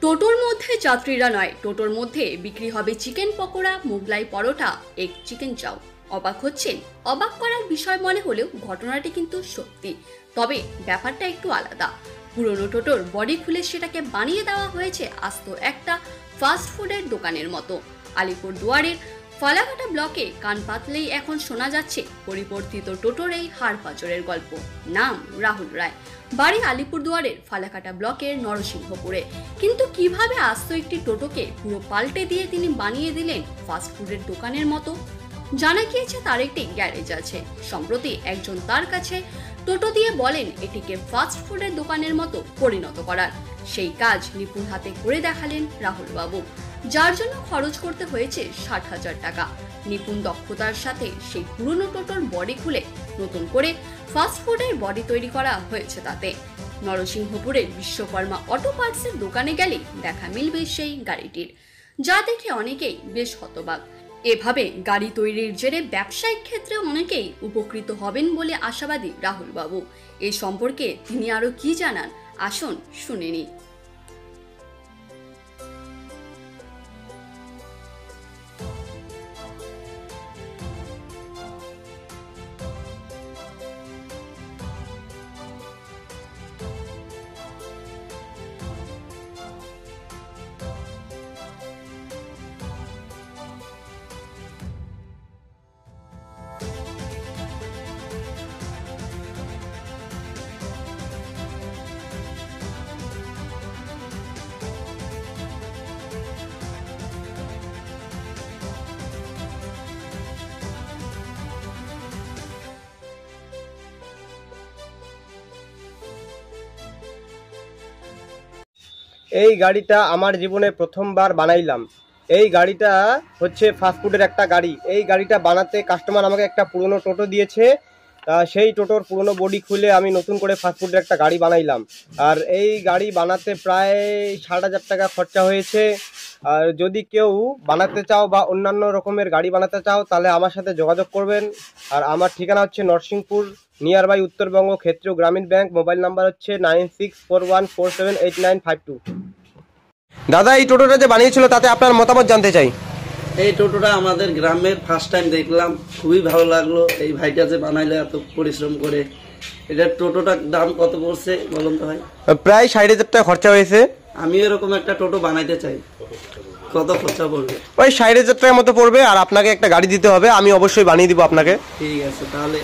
টোটোর মধ্যে যাত্রীরা নয়, টোটোর মধ্যে বিক্রি হবে chicken pakora, Mughlai paratha, egg chicken চাও। অবাক হচ্ছেন? অবাক করার বিষয় মনে হলেও ঘটনাটি কিন্তু সত্যি। তবে ব্যাপারটা একটু আলাদা। পুরনো টোটোর বডি খুলে সেটাকে বানিয়ে দেওয়া হয়েছে আস্ত একটা ফাস্ট ফুডের দোকানের মতো। আলিপুরদুয়ারের ফালাকাটা ব্লকে কান পাতলেই এখন শোনা যাচ্ছে পরিবর্তিত টোটোর এই হাড়পাঁজরের গল্প। নাম রাহুল রায়, বাড়ি আলিপুরদুয়ারের ফালাকাটা ব্লকের নরসিংহপুরে। কিন্তু কিভাবে আস্ত একটি টোটোকে পুরো পাল্টে দিয়ে তিনি বানিয়ে দিলেন ফাস্ট ফুডের দোকানের মতো? জানা গিয়েছে তার একটি গ্যারেজ আছে। সম্প্রতি একজন তার কাছে টোটো দিয়ে বলেন এটিকে ফাস্ট ফুডের দোকানের মতো পরিণত করার। সেই কাজ নিপুণ হাতে করে দেখালেন রাহুল বাবু, যার জন্য খরচ করতে হয়েছে 60,000 টাকা। নিপুণ দক্ষতার সাথে সেই পুরনো টোটোর বডি খুলে নতুন করে ফাস্ট ফুডের বডি তৈরি করা হয়েছে তাতে। নরসিংহপুরের বিশ্বকর্মা অটো পার্টসের দোকানে গেলে দেখা মিলবে সেই গাড়িটির, যা দেখে অনেকেই বেশ হতবাক। এভাবে গাড়ি তৈরির জেরে ব্যবসায়িক ক্ষেত্রে অনেকেই উপকৃত হবেন বলে আশাবাদী রাহুল বাবু। এই সম্পর্কে তিনি আরো কি জানান, আসুন শুনে নিই। এই গাড়িটা আমার জীবনে প্রথমবার বানাইলাম। এই গাড়িটা হচ্ছে ফাস্টফুডের একটা গাড়ি। এই গাড়িটা বানাতে কাস্টমার আমাকে একটা পুরনো টোটো দিয়েছে, সেই টোটোর পুরনো বডি খুলে আমি নতুন করে ফাস্টফুডের একটা গাড়ি বানাইলাম। আর এই গাড়ি বানাতে প্রায় 60,000 টাকা খরচা হয়েছে। আর যদি কেউ বানাতে চাও বা অন্যান্য রকমের গাড়ি বানাতে চাও তাহলে আমার সাথে যোগাযোগ করবেন। আর আমার ঠিকানা হচ্ছে নরসিংপুর, নিয়ার বাই উত্তরবঙ্গ ক্ষেত্রীয় গ্রামীণ ব্যাংক। মোবাইল নাম্বার হচ্ছে 9641478952। দাদা, এই টোটোটা যে বানিয়েছিল তাতে আপনার মতামত জানতে চাই। এই টোটোটা আমাদের গ্রামের ফার্স্ট টাইম দেখলাম, খুবই ভালো লাগলো। এই ভাইটা যে বানাইলো এত পরিশ্রম করে। এটার টোটোটার দাম কত পড়ছে বলুন তো ভাই? প্রায় 60,000 টাকা খরচা হয়েছে। আমি এরকম একটা টোটো বানাইতে চাই, কত খরচা পড়বে? ওই 60,000 টাকার মতো পড়বে। আর আপনাকে একটা গাড়ি দিতে হবে, আমি অবশ্যই বানিয়ে দিব আপনাকে। ঠিক আছে তাহলে।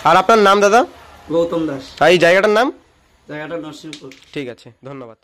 আর আপনার নাম দাদা? গৌতম দাস। এই জায়গাটার নাম? জায়গাটা নরসিংপুর। ঠিক আছে, ধন্যবাদ।